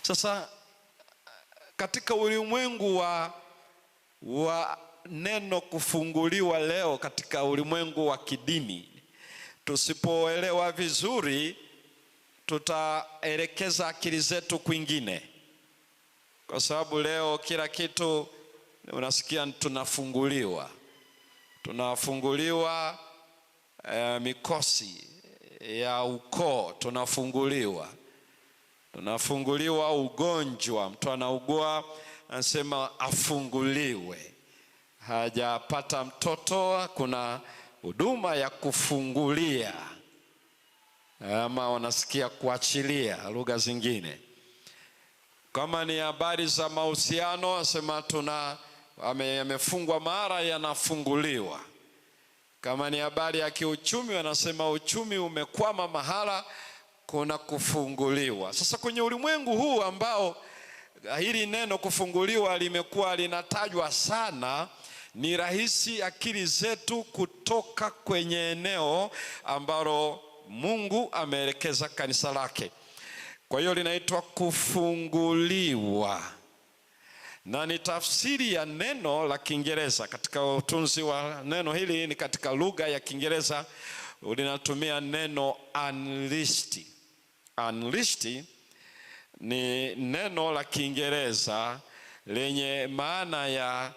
Sasa katika ulimwengu wa neno kufunguliwa leo, katika ulimwengu wa kidini, tusipoelewa vizuri tutaelekeza akili zetu kwingine, kwa sababu leo kila kitu unasikia tunafunguliwa mikosi ya ukoo, tunafunguliwa ugonjwa. Mtu anaugua anasema afunguliwe, hajapata mtoto kuna huduma ya kufungulia, ama wanasikia kuachilia lugha zingine. Kama ni habari za mahusiano, asema amefungwa mara yanafunguliwa. Kama ni habari ya kiuchumi, wanasema uchumi umekwama mahala, kuna kufunguliwa. Sasa kwenye ulimwengu huu ambao hili neno kufunguliwa limekuwa linatajwa sana, ni rahisi akili zetu kutoka kwenye eneo ambalo Mungu ameelekeza kanisa lake. Kwa hiyo linaitwa kufunguliwa, na ni tafsiri ya neno la Kiingereza. Katika utunzi wa neno hili, ni katika lugha ya Kiingereza linatumia neno unleashed. Unleashed ni neno la Kiingereza lenye maana ya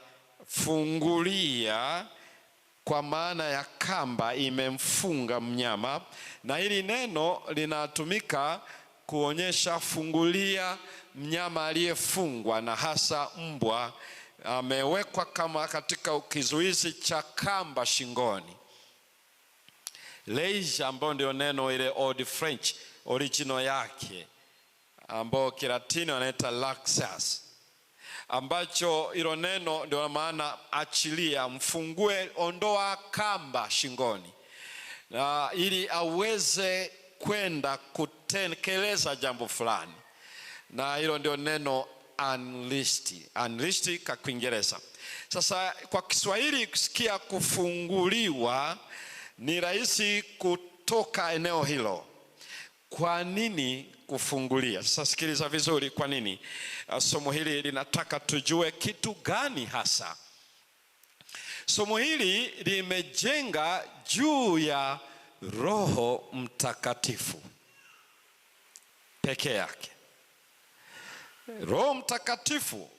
fungulia, kwa maana ya kamba imemfunga mnyama, na hili neno linatumika kuonyesha fungulia mnyama aliyefungwa, na hasa mbwa amewekwa kama katika kizuizi cha kamba shingoni. Leash, ambao ndio neno ile Old French original yake, ambao Kilatini wanaita laxus, ambacho hilo neno ndio maana achilia, mfungue, ondoa kamba shingoni, na ili aweze kwenda kutekeleza jambo fulani. Na hilo ndio neno unleashed kwa Kiingereza. Sasa kwa Kiswahili kusikia kufunguliwa ni rahisi kutoka eneo hilo. Kwa nini kufungulia? Sasa sikiliza vizuri, kwa nini somo hili linataka tujue kitu gani hasa. Somo hili limejenga juu ya Roho Mtakatifu peke yake. Roho Mtakatifu,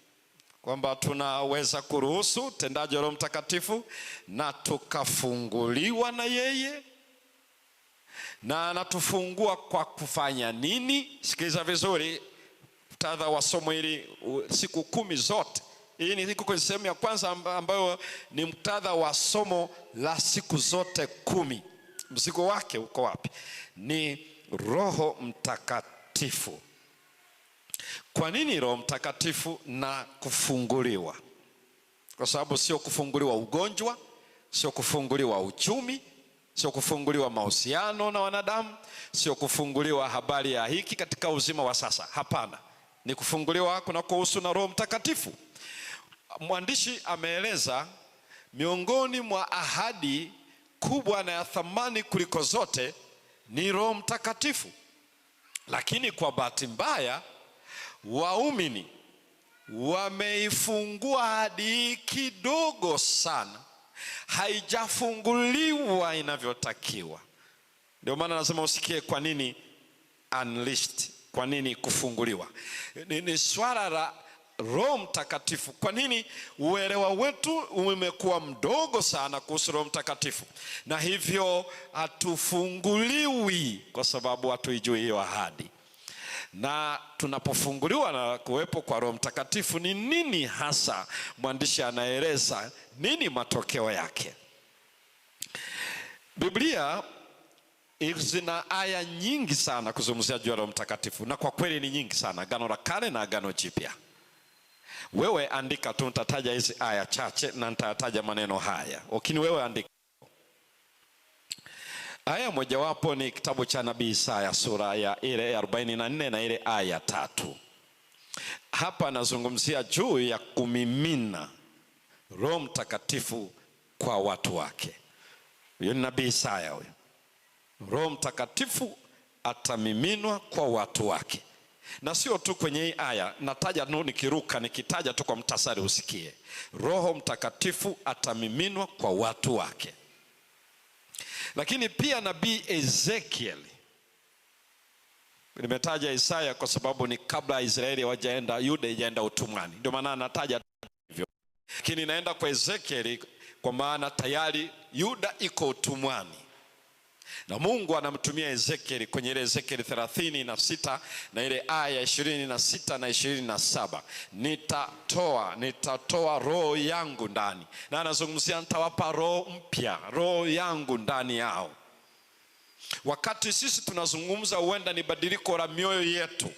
kwamba tunaweza kuruhusu utendaji wa Roho Mtakatifu na tukafunguliwa na yeye, na anatufungua kwa kufanya nini? Sikiliza vizuri, muktadha wa somo hili siku 10 zote. Hii ni siku kwenye sehemu ya kwanza ambayo ni muktadha wa somo la siku zote 10. Mzigo wake uko wapi? Ni Roho Mtakatifu. Kwa nini Roho Mtakatifu na kufunguliwa? Kwa sababu sio kufunguliwa ugonjwa, sio kufunguliwa uchumi, sio kufunguliwa mahusiano na wanadamu, sio kufunguliwa habari ya hiki katika uzima wa sasa. Hapana, ni kufunguliwa kunakohusu na Roho Mtakatifu. Mwandishi ameeleza miongoni mwa ahadi kubwa na ya thamani kuliko zote ni Roho Mtakatifu. Lakini kwa bahati mbaya waumini wameifungua ahadi kidogo sana, haijafunguliwa inavyotakiwa. Ndio maana nasema usikie kwa nini unleashed, kwa nini kufunguliwa. Ni swala la Roho Mtakatifu. Kwa nini uelewa wetu umekuwa mdogo sana kuhusu Roho Mtakatifu, na hivyo hatufunguliwi kwa sababu hatuijui hiyo ahadi. Na tunapofunguliwa na kuwepo kwa Roho Mtakatifu, ni nini hasa mwandishi anaeleza, nini matokeo yake? Biblia zina aya nyingi sana kuzungumzia juu ya Roho Mtakatifu, na kwa kweli ni nyingi sana, Agano la Kale na Agano Jipya. Wewe andika tu, nitataja hizi aya chache na nitataja maneno haya, lakini wewe andika. Aya mojawapo ni kitabu cha Nabii Isaya sura ya ile 44 na ile aya 3. Hapa anazungumzia juu ya kumimina Roho Mtakatifu kwa watu wake. Huyo ni Nabii Isaya huyo. Roho Mtakatifu atamiminwa kwa watu wake. Na sio tu kwenye hii aya, nataja tu nikiruka, nikitaja tu kwa mtasari usikie. Roho Mtakatifu atamiminwa kwa watu wake. Lakini pia nabii Ezekiel, nimetaja Isaya kwa sababu ni kabla Israeli hawajaenda, Yuda hajaenda utumwani, ndio maana nataja hivyo. Lakini naenda kwa Ezekiel kwa maana tayari Yuda iko utumwani, na Mungu anamtumia Ezekiel kwenye ile Ezekiel 36 na ile aya 26 na 27, nitatoa roho yangu ndani, na anazungumzia nitawapa roho mpya, roho yangu ndani yao. Wakati sisi tunazungumza huenda ni badiliko la mioyo yetu,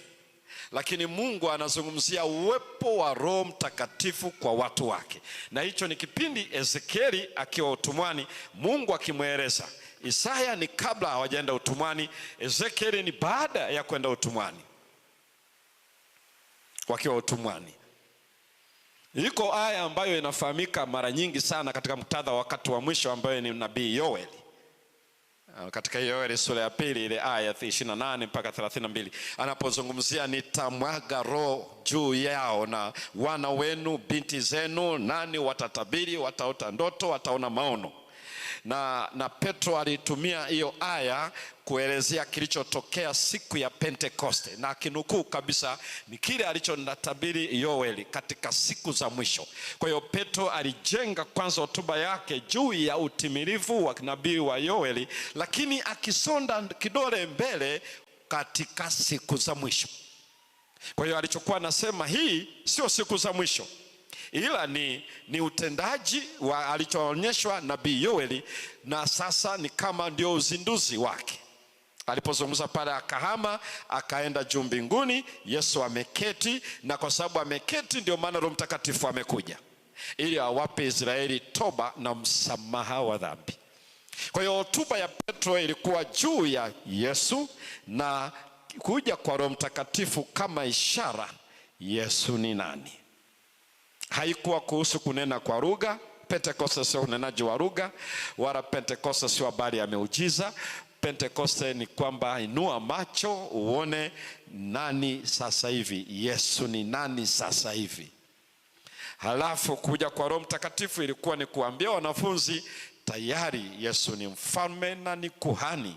lakini Mungu anazungumzia uwepo wa Roho Mtakatifu kwa watu wake. Na hicho ni kipindi Ezekieli akiwa utumwani, Mungu akimweleza. Isaya ni kabla hawajaenda utumwani, Ezekieli ni baada ya kwenda utumwani, wakiwa utumwani. Iko aya ambayo inafahamika mara nyingi sana katika muktadha wakati wa mwisho, ambayo ni nabii Yoeli. Katika Yoeli sura ya 2 ile aya 28 mpaka 32, anapozungumzia nitamwaga roho juu yao, na wana wenu binti zenu nani watatabiri, wataota ndoto, wataona maono. Na Petro alitumia hiyo aya kuelezea kilichotokea siku ya Pentekoste, na kinukuu kabisa ni kile alichonatabiri Yoeli katika siku za mwisho. Kwa hiyo Petro alijenga kwanza hotuba yake juu ya utimilifu wa nabii wa Yoeli, lakini akisonda kidole mbele katika siku za mwisho. Kwa hiyo alichokuwa anasema, hii sio siku za mwisho, ila ni utendaji wa alichoonyeshwa nabii Yoeli, na sasa ni kama ndio uzinduzi wake. Alipozungumza pale, akahama akaenda juu mbinguni, Yesu ameketi, na kwa sababu ameketi ndio maana Roho Mtakatifu amekuja ili awape Israeli toba na msamaha wa dhambi. Kwa hiyo hotuba ya Petro ilikuwa juu ya Yesu na kuja kwa Roho Mtakatifu kama ishara Yesu ni nani. Haikuwa kuhusu kunena kwa lugha. Pentekoste sio unenaji wa lugha, wala Pentekoste sio habari ya miujiza. Pentekoste ni kwamba inua macho uone nani sasa hivi, Yesu ni nani sasa hivi. Halafu kuja kwa Roho Mtakatifu ilikuwa ni kuambia wanafunzi tayari Yesu ni mfalme na ni kuhani,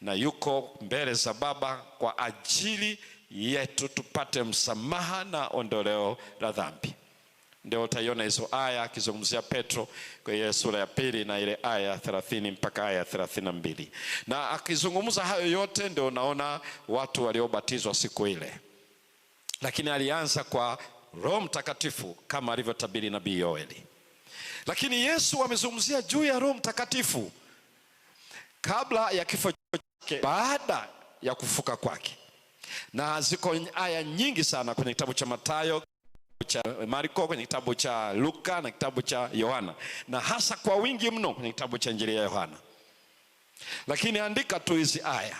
na yuko mbele za Baba kwa ajili yetu tupate msamaha na ondoleo la dhambi. Ndio utaiona hizo aya akizungumzia Petro kwa sura ya 2 na ile aya 30 mpaka aya 32. Na akizungumza hayo yote ndio unaona watu waliobatizwa siku ile. Lakini alianza kwa Roho Mtakatifu kama alivyotabiri nabii Yoeli. Lakini Yesu amezungumzia juu ya Roho Mtakatifu kabla ya kifo chake, baada ya kufuka kwake. Na ziko aya nyingi sana kwenye kitabu cha Mathayo, cha Marko, kwenye kitabu cha Luka na kitabu cha Yohana, na hasa kwa wingi mno kwenye kitabu cha Injili ya Yohana. Lakini andika tu hizi aya.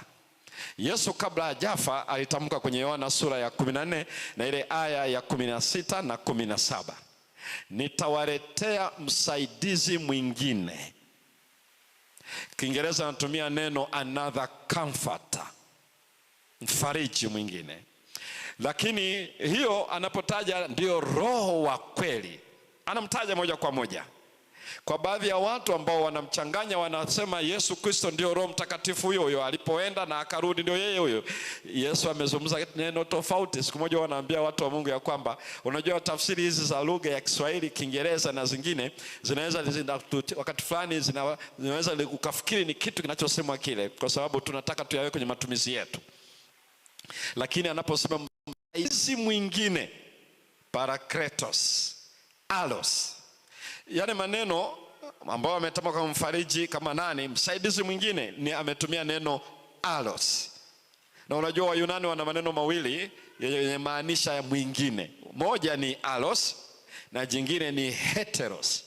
Yesu kabla hajafa alitamka kwenye Yohana sura ya 14 na ile aya ya 16 na 17, nitawaletea msaidizi mwingine. Kiingereza anatumia neno another comforter, mfariji mwingine. Lakini hiyo anapotaja ndio Roho wa kweli, anamtaja moja kwa moja. Kwa baadhi ya watu ambao wanamchanganya, wanasema Yesu Kristo ndio Roho Mtakatifu huyo alipoenda na akarudi ndio yeye huyo. Yesu amezungumza neno tofauti. Siku moja wanaambia watu wa Mungu ya kwamba unajua tafsiri hizi za lugha ya Kiswahili, Kiingereza na zingine zinaweza wakati fulani zinaweza ukafikiri ni kitu kinachosemwa kile, kwa sababu tunataka tuyawe kwenye matumizi yetu. Lakini anaposema msaidizi mwingine, parakletos, alos, yale maneno ambayo ametamka kama mfariji, kama nani, msaidizi mwingine, ni ametumia neno alos. Na unajua Wayunani wana maneno mawili yenye maanisha ya mwingine. Moja ni alos na jingine ni heteros.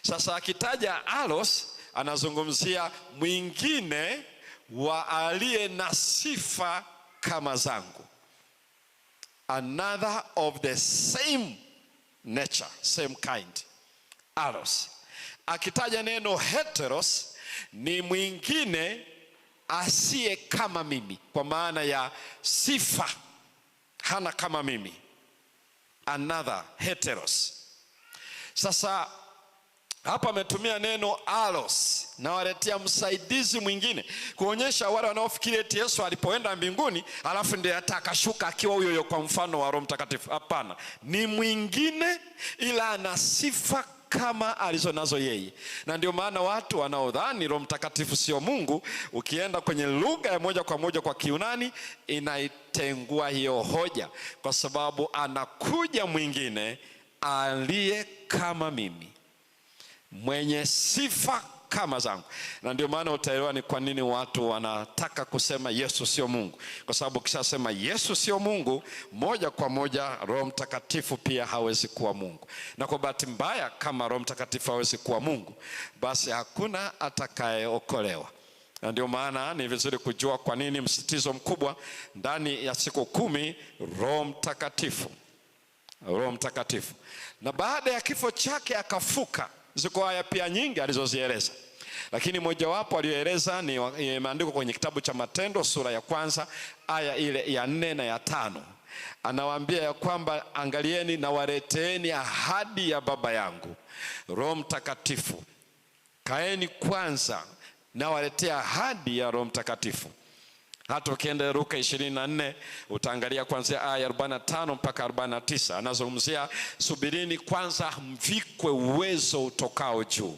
Sasa akitaja alos anazungumzia mwingine wa aliye na sifa kama zangu, another of the same nature, same kind, alos. Akitaja neno heteros ni mwingine asiye kama mimi, kwa maana ya sifa hana kama mimi, another, heteros. Sasa hapa ametumia neno alos, na waletea msaidizi mwingine, kuonyesha wale wanaofikiri eti Yesu alipoenda mbinguni alafu ndiye atakashuka akiwa huyo kwa mfano wa Roho Mtakatifu. Hapana, ni mwingine, ila ana sifa kama alizonazo yeye. Na ndio maana watu wanaodhani Roho Mtakatifu sio Mungu, ukienda kwenye lugha ya moja kwa moja kwa Kiunani, inaitengua hiyo hoja, kwa sababu anakuja mwingine aliye kama mimi, mwenye sifa kama zangu. Na ndio maana utaelewa ni kwa nini watu wanataka kusema Yesu sio Mungu, kwa sababu ukishasema Yesu sio Mungu, moja kwa moja Roho Mtakatifu pia hawezi kuwa Mungu. Na kwa bahati mbaya, kama Roho Mtakatifu hawezi kuwa Mungu, basi hakuna atakayeokolewa. Na ndio maana ni vizuri kujua kwa nini msitizo mkubwa ndani ya siku 10 Roho Mtakatifu. Roho Mtakatifu. Na baada ya kifo chake akafuka. Ziko aya pia nyingi alizozieleza, lakini mojawapo aliyoeleza ni imeandikwa kwenye kitabu cha Matendo sura ya 1 aya ile ya 4 na ya 5. Anawaambia ya kwamba angalieni na waleteeni ahadi ya Baba yangu, Roho Mtakatifu. Kaeni kwanza na waletea ahadi ya Roho Mtakatifu. Hata ukienda Luka 24 utaangalia kuanzia aya 45 mpaka 49, anazungumzia subirini kwanza mvikwe uwezo utokao juu.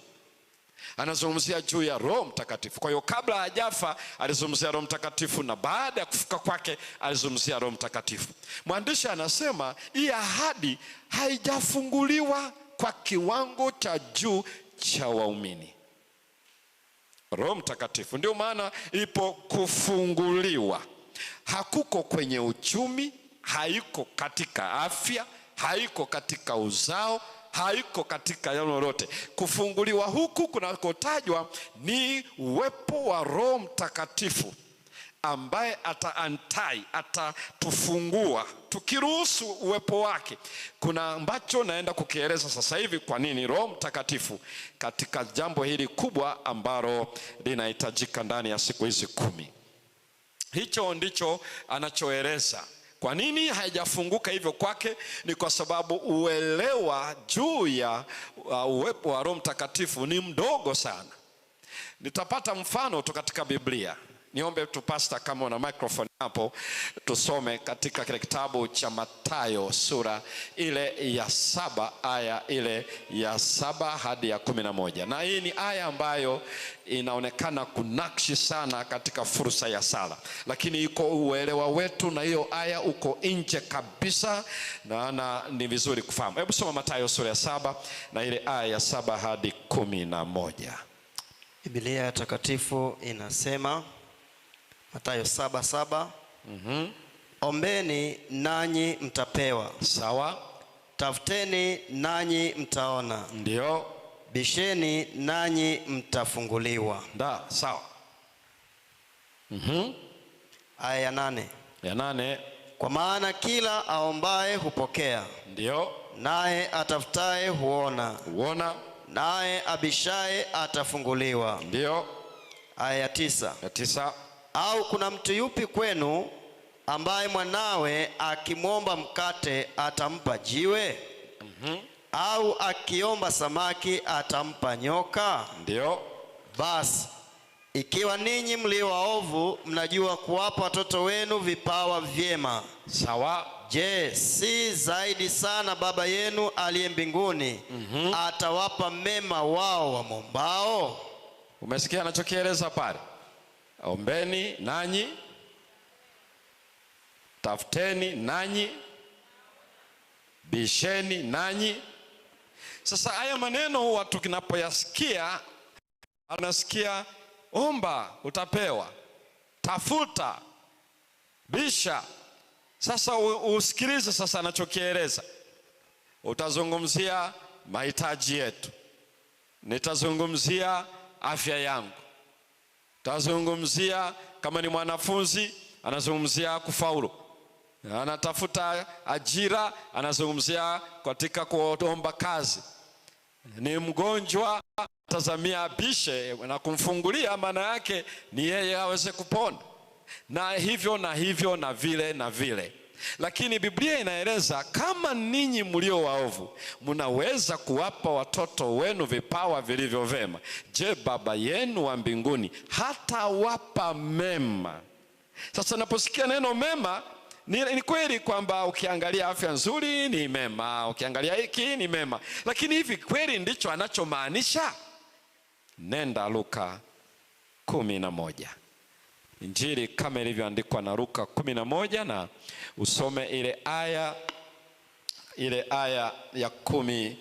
Anazungumzia juu ya Roho Mtakatifu. Kwa hiyo kabla hajafa alizungumzia Roho Mtakatifu, na baada ya kufuka kwake alizungumzia Roho Mtakatifu. Mwandishi anasema hii ahadi haijafunguliwa kwa kiwango cha juu cha waumini. Roho Mtakatifu ndio maana ipo kufunguliwa. Hakuko kwenye uchumi, haiko katika afya, haiko katika uzao, haiko katika lolote. Kufunguliwa huku kunakotajwa ni uwepo wa Roho Mtakatifu ambaye atatufungua tukiruhusu uwepo wake. Kuna ambacho naenda kukieleza sasa hivi kwa nini Roho Mtakatifu katika jambo hili kubwa ambalo linahitajika ndani ya siku hizi 10. Hicho ndicho anachoeleza. Kwa nini haijafunguka hivyo kwake? Ni kwa sababu uelewa juu ya uwepo wa Roho Mtakatifu ni mdogo sana. Nitapata mfano tu katika Biblia. Niombe tu pastor, kama una microphone hapo, tusome katika kile kitabu cha Mathayo sura ile ya 7 aya ile ya 7 hadi ya 11. Na hii ni aya ambayo inaonekana kunakshi sana katika fursa ya sala, lakini iko uelewa wetu na hiyo aya uko nje kabisa, na ni vizuri kufahamu. Hebu soma Mathayo sura ya 7 na ile aya ya 7 hadi 11. Biblia takatifu inasema, Mathayo 7:7, Ombeni nanyi mtapewa. Sawa. Tafuteni nanyi mtaona. Ndio. Bisheni nanyi mtafunguliwa. Sawa. Aya ya 8. Ya 8. Kwa maana kila aombaye hupokea. Ndio. Naye atafutaye huona. Naye abishaye atafunguliwa. Ndio. Aya ya 9. Ya 9. Au kuna mtu yupi kwenu ambaye mwanawe akimwomba mkate atampa jiwe? Au akiomba samaki atampa nyoka? Ndio. Basi ikiwa ninyi mlio waovu mnajua kuwapa watoto wenu vipawa vyema. Sawa. Je, si zaidi sana Baba yenu aliye mbinguni atawapa mema wao wamwombao? Umesikia anachokieleza pale? Ombeni nanyi, tafuteni nanyi, bisheni nanyi. Sasa haya maneno watu kinapoyasikia, anasikia omba utapewa, tafuta, bisha. Sasa usikilize sasa anachokieleza. Utazungumzia mahitaji yetu, nitazungumzia afya yangu, tazungumzia kama ni mwanafunzi anazungumzia kufaulu, anatafuta ajira anazungumzia katika kuomba kazi, ni mgonjwa tazamia abishe na kumfungulia, maana yake ni yeye aweze kupona, na hivyo na hivyo na vile na vile. Lakini Biblia inaeleza kama ninyi mlio waovu mnaweza kuwapa watoto wenu vipawa vilivyo vema, je, Baba yenu wa mbinguni hatawapa mema? Sasa naposikia neno mema, ni kweli kwamba ukiangalia afya nzuri ni mema, ukiangalia hiki ni mema, lakini hivi kweli ndicho anachomaanisha? Nenda Luka 11, Injili kama ilivyoandikwa na Luka 11, na usome ile aya ya 11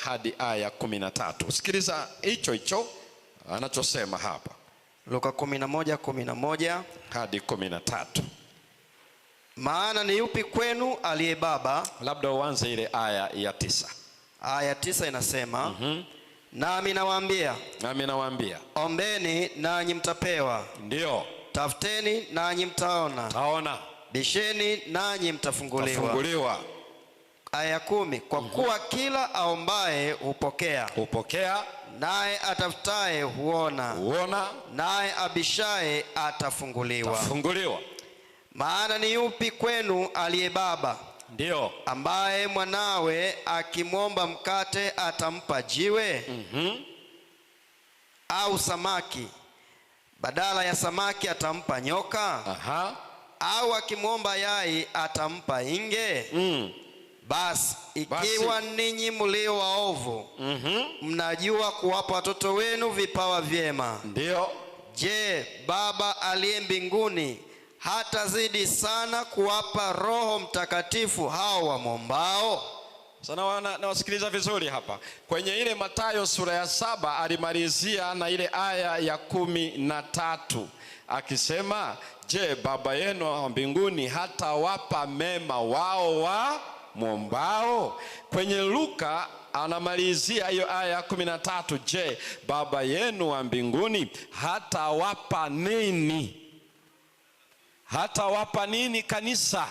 hadi aya 13. Sikiliza hicho anachosema hapa. Luka 11:11 hadi 13. Maana ni yupi kwenu aliye baba? Labda uanze ile aya ya 9. Aya 9 inasema, nami nawaambia, ombeni nanyi mtapewa. Ndio. Tafuteni nanyi mtaona. Bisheni nanyi mtafunguliwa. Aya 10, kwa kuwa kila aombaye hupokea, naye atafutaye huona, naye abishaye atafunguliwa. Maana ni yupi kwenu aliye baba? Ndio. Ambaye mwanawe akimwomba mkate atampa jiwe? Au samaki, badala ya samaki atampa nyoka? Au akimwomba yai atampa inge? Basi ikiwa ninyi mlio waovu mnajua kuwapa watoto wenu vipawa vyema, ndio, je, Baba aliye mbinguni hatazidi sana kuwapa Roho Mtakatifu hao wamwombao? Sana nawasikiliza vizuri hapa. Kwenye ile Mathayo sura ya 7 alimalizia na ile aya ya 13 akisema, je, Baba yenu wa mbinguni hatawapa mema wao wa mwombao? Kwenye Luka anamalizia hiyo aya ya 13, je, Baba yenu wa mbinguni hatawapa nini? Hatawapa nini kanisa?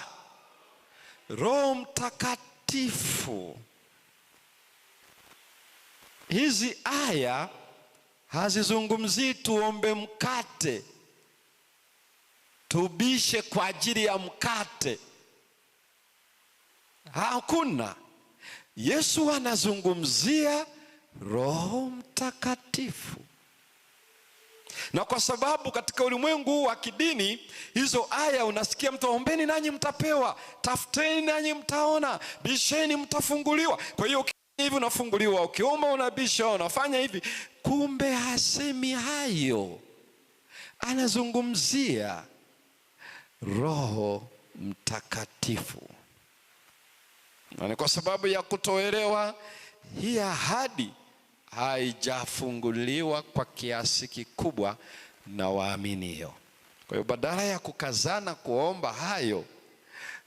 Roho Mtakatifu. Hizi aya hazizungumzii tuombe mkate, tubishe kwa ajili ya mkate. Hakuna. Yesu anazungumzia Roho Mtakatifu. Na kwa sababu katika ulimwengu wa kidini hizo aya unasikia mtu, ombeni nanyi mtapewa, tafuteni nanyi mtaona, bisheni mtafunguliwa. Kwa hiyo hivi unafunguliwa, ukiomba unabisha, unafanya hivi. Kumbe hasemi hayo, anazungumzia Roho Mtakatifu. Na kwa sababu ya kutoelewa, hii ahadi haijafunguliwa kwa kiasi kikubwa na waaminio. Kwa hiyo badala ya kukazana kuomba hayo,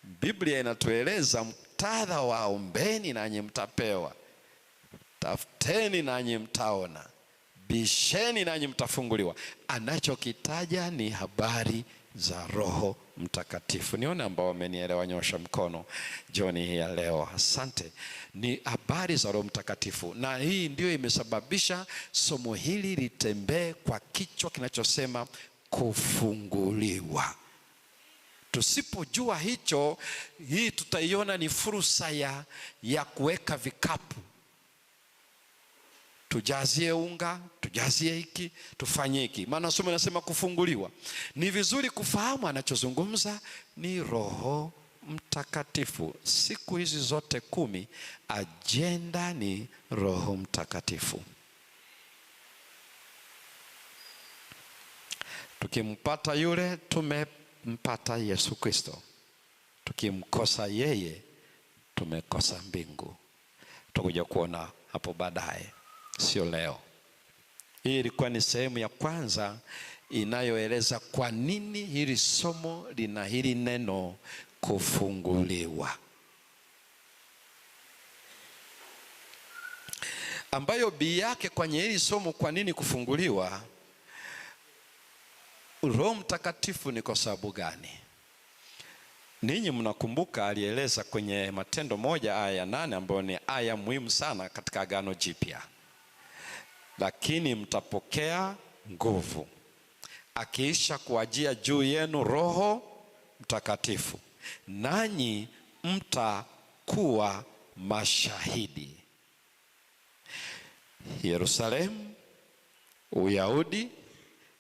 Biblia inatueleza muktadha wa ombeni nanyi mtapewa, tafuteni nanyi mtaona, bisheni nanyi mtafunguliwa. Anachokitaja ni habari za Roho Mtakatifu. Nione ambao wamenielewa, nyosha mkono jioni hii ya leo. Asante. Ni habari za Roho Mtakatifu, na hii ndio imesababisha somo hili litembee kwa kichwa kinachosema kufunguliwa. Tusipojua hicho, hii tutaiona ni fursa ya kuweka vikapu. Tujazie unga, tujazie hiki, tufanye hiki. Maana somo linasema kufunguliwa. Ni vizuri kufahamu anachozungumza ni Roho Mtakatifu. Siku hizi zote 10 ajenda ni Roho Mtakatifu. Tukimpata yule, tumempata Yesu Kristo. Tukimkosa yeye, tumekosa mbingu. Tutakuja kuona hapo baadaye, sio leo. Hii ilikuwa ni sehemu ya kwanza inayoeleza kwa nini hili somo lina hili neno kufunguliwa, ambayo bii yake kwenye hili somo, kwa nini kufunguliwa, Roho Mtakatifu ni kwa sababu gani? Ninyi mnakumbuka alieleza kwenye Matendo 1 aya ya 8, ambayo ni aya muhimu sana katika Agano Jipya. Lakini mtapokea nguvu akiisha kuajia juu yenu Roho Mtakatifu, nanyi mtakuwa mashahidi Yerusalemu, Uyahudi,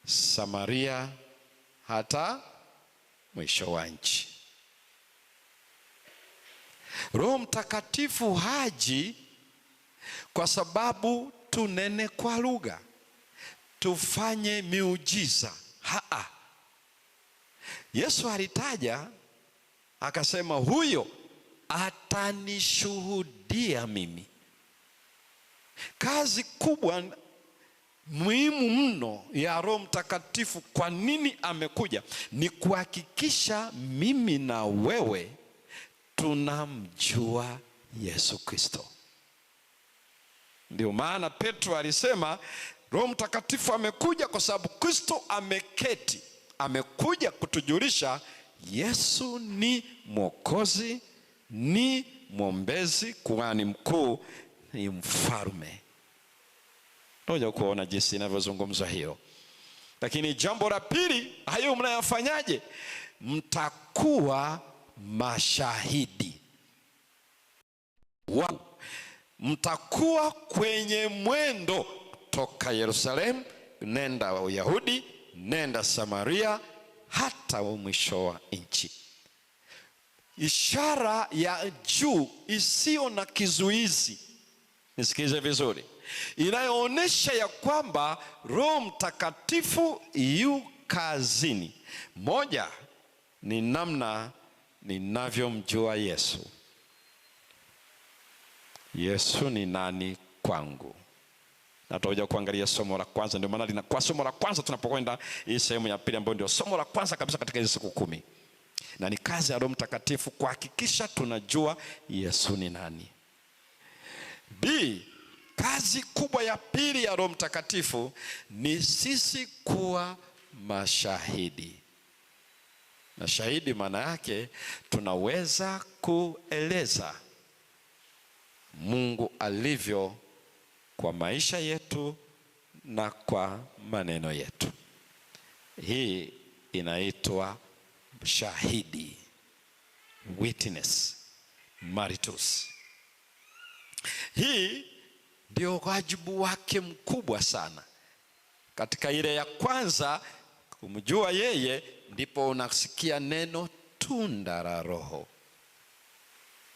Samaria, hata mwisho wa nchi. Roho Mtakatifu haji kwa sababu tunene kwa lugha, tufanye miujiza. Yesu alitaja akasema, huyo atanishuhudia mimi. Kazi kubwa muhimu mno ya Roho Mtakatifu, kwa nini amekuja, ni kuhakikisha mimi na wewe tunamjua Yesu Kristo. Ndio maana Petro alisema Roho Mtakatifu amekuja kwa sababu Kristo ameketi, amekuja kutujulisha Yesu ni Mwokozi, ni mwombezi, kuhani mkuu, ni mfalme. Ngoja kuona jinsi inavyozungumzwa hiyo. Lakini jambo la pili, hayo mnayafanyaje? Mtakuwa mashahidi wangu. Mtakuwa kwenye mwendo toka Yerusalemu, nenda Uyahudi, nenda Samaria, hata mwisho wa nchi. Ishara ya juu isiyo na kizuizi, nisikize vizuri, inayoonyesha ya kwamba Roho Mtakatifu yu kazini. Moja ni namna ninavyomjua Yesu. Yesu ni nani kwangu? Na tutakuja kuangalia somo la kwanza, ndio maana linakuwa somo la kwanza tunapokwenda hii sehemu ya pili, ambayo ndio somo la kwanza kabisa katika hizo siku 10. Na ni kazi ya Roho Mtakatifu kuhakikisha tunajua Yesu ni nani. B, kazi kubwa ya pili ya Roho Mtakatifu ni sisi kuwa mashahidi. Na shahidi maana yake tunaweza kueleza Mungu alivyo kwa maisha yetu na kwa maneno yetu. Hii inaitwa shahidi, witness, maritus. Hii ndio wajibu wake mkubwa sana. Katika ile ya kwanza, kumjua yeye, ndipo unasikia neno tunda la Roho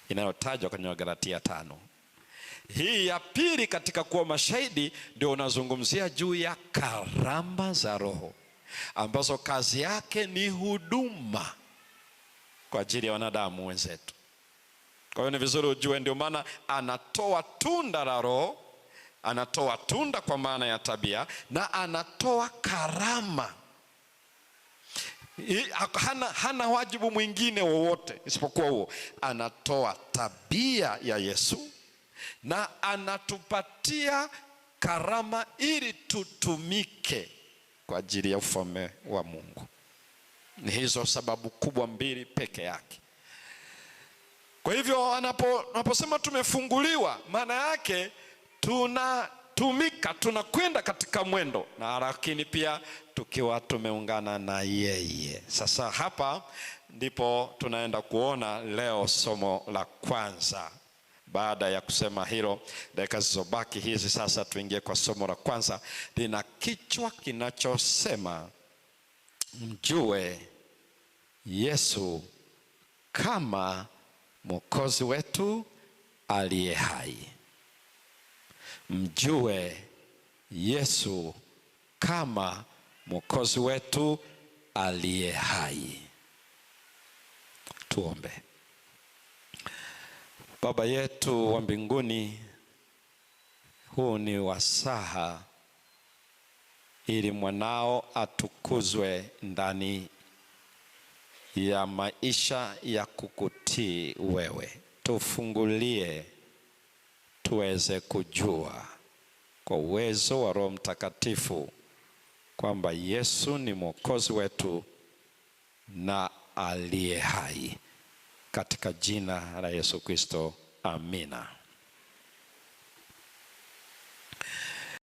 inayotajwa kwenye Galatia 5. Hii ya pili katika kuwa mashahidi, ndio unazungumzia juu ya karama za Roho, ambazo kazi yake ni huduma kwa ajili ya wanadamu wenzetu. Kwa hiyo ni vizuri ujue, ndio maana anatoa tunda la Roho, anatoa tunda kwa maana ya tabia, na anatoa karama. Hana wajibu mwingine wowote isipokuwa huo. Anatoa tabia ya Yesu na anatupatia karama ili tutumike kwa ajili ya ufalme wa Mungu. Ni hizo sababu kubwa mbili peke yake. Kwa hivyo anaposema tumefunguliwa, maana yake tunatumika, tunakwenda katika mwendo, na lakini pia tukiwa tumeungana na yeye. Sasa hapa ndipo tunaenda kuona leo somo la kwanza. Baada ya kusema hilo, dakika zilizobaki hizi sasa tuingie kwa somo la kwanza. Lina kichwa kinachosema mjue Yesu kama Mwokozi wetu aliye hai. Mjue Yesu kama Mwokozi wetu aliye hai. Tuombe. Baba yetu wa mbinguni, huu ni wasaha ili mwanao atukuzwe ndani ya maisha ya kukutii wewe. Tufungulie tuweze kujua kwa uwezo wa Roho Mtakatifu kwamba Yesu ni Mwokozi wetu na aliye hai. Katika jina la Yesu Kristo, amina.